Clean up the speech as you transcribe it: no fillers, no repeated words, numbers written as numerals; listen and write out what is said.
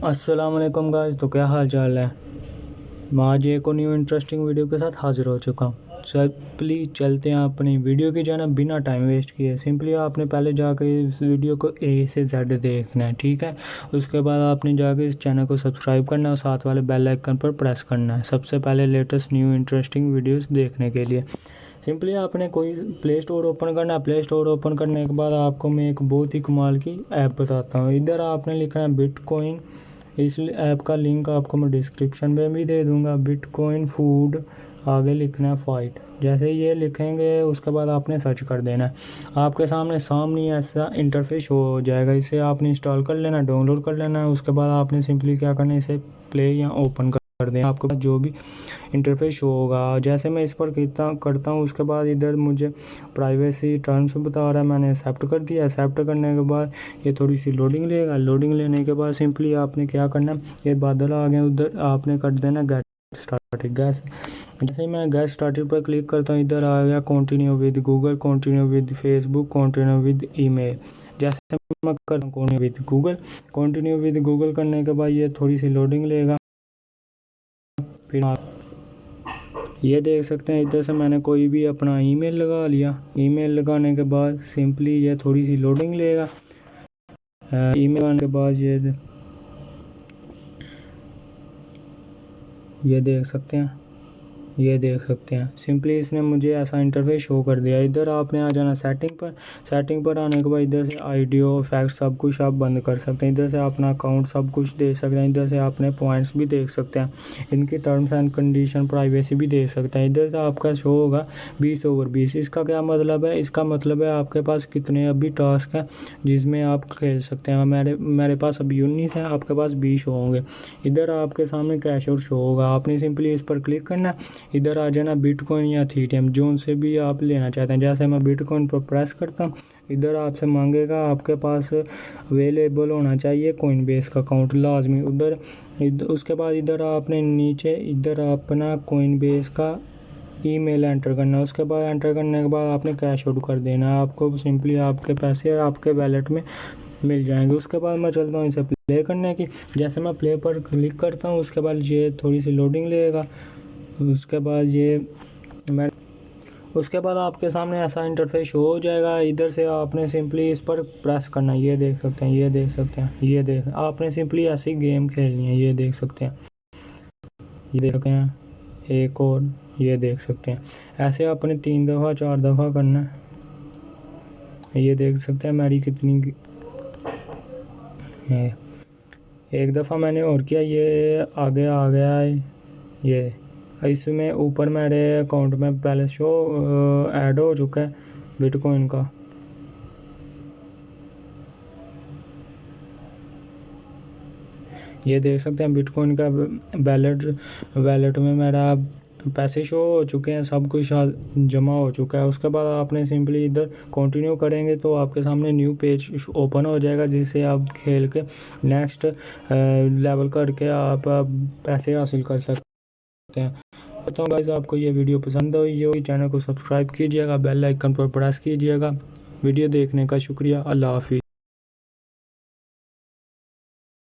अस्सलाम वालेकुम गाइस। तो क्या हाल चाल है। मैं आज एक और न्यू इंटरेस्टिंग वीडियो के साथ हाजिर हो चुका हूँ। सिंपली चलते हैं अपनी वीडियो की जाना बिना टाइम वेस्ट किए। सिंपली आपने पहले जाकर इस वीडियो को ए से जेड देखना है, ठीक है। उसके बाद आपने जाकर इस चैनल को सब्सक्राइब करना है और साथ वाले बेल आइकन पर प्रेस करना है सबसे पहले लेटेस्ट न्यू इंटरेस्टिंग वीडियोस देखने के लिए। सिंपली आपने कोई प्ले स्टोर ओपन करना है। प्ले स्टोर ओपन करने के बाद आपको मैं एक बहुत ही कमाल की ऐप बताता हूँ। इधर आपने लिखना है बिटकॉइन। इस ऐप का लिंक आपको मैं डिस्क्रिप्शन में भी दे दूंगा। बिटकॉइन फूड, आगे लिखना है फाइट। जैसे ये लिखेंगे उसके बाद आपने सर्च कर देना है। आपके सामने ऐसा इंटरफेस हो जाएगा। इसे आपने इंस्टॉल कर लेना, डाउनलोड कर लेना है। उसके बाद आपने सिंपली क्या करना है, इसे प्ले या ओपन कर देना। आपके पास जो भी इंटरफेस होगा, जैसे मैं इस पर करता हूँ उसके बाद इधर मुझे प्राइवेसी टर्म्स बता रहा है। मैंने एक्सेप्ट कर दिया। एक्सेप्ट करने के बाद ये थोड़ी सी लोडिंग लेगा। लोडिंग लेने के बाद सिंपली आपने क्या करना है, ये बादल आ गए, उधर आपने कर देना गेट स्टार्टेड। जैसे ही मैं गेट स्टार्टेड पर क्लिक करता हूँ, इधर आ गया continue with Google, continue with Facebook, continue with email. जैसे मैं करता हूँ कंटिन्यू विद गूगल करने के बाद ये थोड़ी सी लोडिंग लेगा। फिर आप ये देख सकते हैं इधर से मैंने कोई भी अपना ईमेल लगा लिया। ईमेल लगाने के बाद सिंपली ये थोड़ी सी लोडिंग लेगा। ईमेल लगाने के बाद ये देख सकते हैं सिंपली इसने मुझे ऐसा इंटरफेस शो कर दिया। इधर आपने आ जाना सेटिंग पर आने के बाद इधर से ऑडियो इफेक्ट सब कुछ आप बंद कर सकते हैं। इधर से अपना अकाउंट सब कुछ देख सकते हैं। इधर से आपने पॉइंट्स भी देख सकते हैं, इनकी टर्म्स एंड कंडीशन, प्राइवेसी भी देख सकते हैं। इधर से आपका शो होगा 20/20। इसका क्या मतलब है, इसका मतलब है आपके पास कितने अभी टास्क हैं जिसमें आप खेल सकते हैं। मेरे पास अभी 19 है, आपके पास 20 होंगे। इधर आपके सामने कैश आउट शो होगा। आपने सिंपली इस पर क्लिक करना। इधर आ जाना बिटकॉइन या इथेरियम, जोन से भी आप लेना चाहते हैं। जैसे मैं बिटकॉइन पर प्रेस करता हूँ, इधर आपसे मांगेगा आपके पास अवेलेबल होना चाहिए कोइनबेस का अकाउंट लाजमी। उसके बाद इधर आपने नीचे इधर अपना कोइनबेस का ईमेल एंटर करना है। उसके बाद एंटर करने के बाद आपने कैश आउट कर देना है। आपको सिंपली आपके पैसे आपके वैलेट में मिल जाएंगे। उसके बाद मैं चलता हूँ इसे प्ले करने की। जैसे मैं प्ले पर क्लिक करता हूँ उसके बाद ये थोड़ी सी लोडिंग लेगा। उसके बाद आपके सामने ऐसा इंटरफेस हो जाएगा। इधर से आपने सिंपली इस पर प्रेस करना है। ये देख सकते हैं आपने सिंपली ऐसी गेम खेलनी है। ये देख सकते हैं एक और ये देख सकते हैं। ऐसे आपने 3 दफ़ा 4 दफ़ा करना है। ये देख सकते हैं मेरी कितनी है। एक दफ़ा मैंने और किया, ये आगे आ गया है। ये इसमें ऊपर मेरे अकाउंट में पहले शो ऐड हो चुका है बिटकॉइन का। ये देख सकते हैं बिटकॉइन का वैलेट में मेरा पैसे शो हो चुके हैं, सब कुछ जमा हो चुका है। उसके बाद आपने सिंपली इधर कंटिन्यू करेंगे तो आपके सामने न्यू पेज ओपन हो जाएगा, जिससे आप खेल के नेक्स्ट लेवल करके आप पैसे हासिल कर सकते हैं। तो गाइस आपको ये वीडियो पसंद आई हो, चैनल को सब्सक्राइब कीजिएगा, बेल आइकन पर प्रेस कीजिएगा। वीडियो देखने का शुक्रिया। अल्लाह हाफिज़।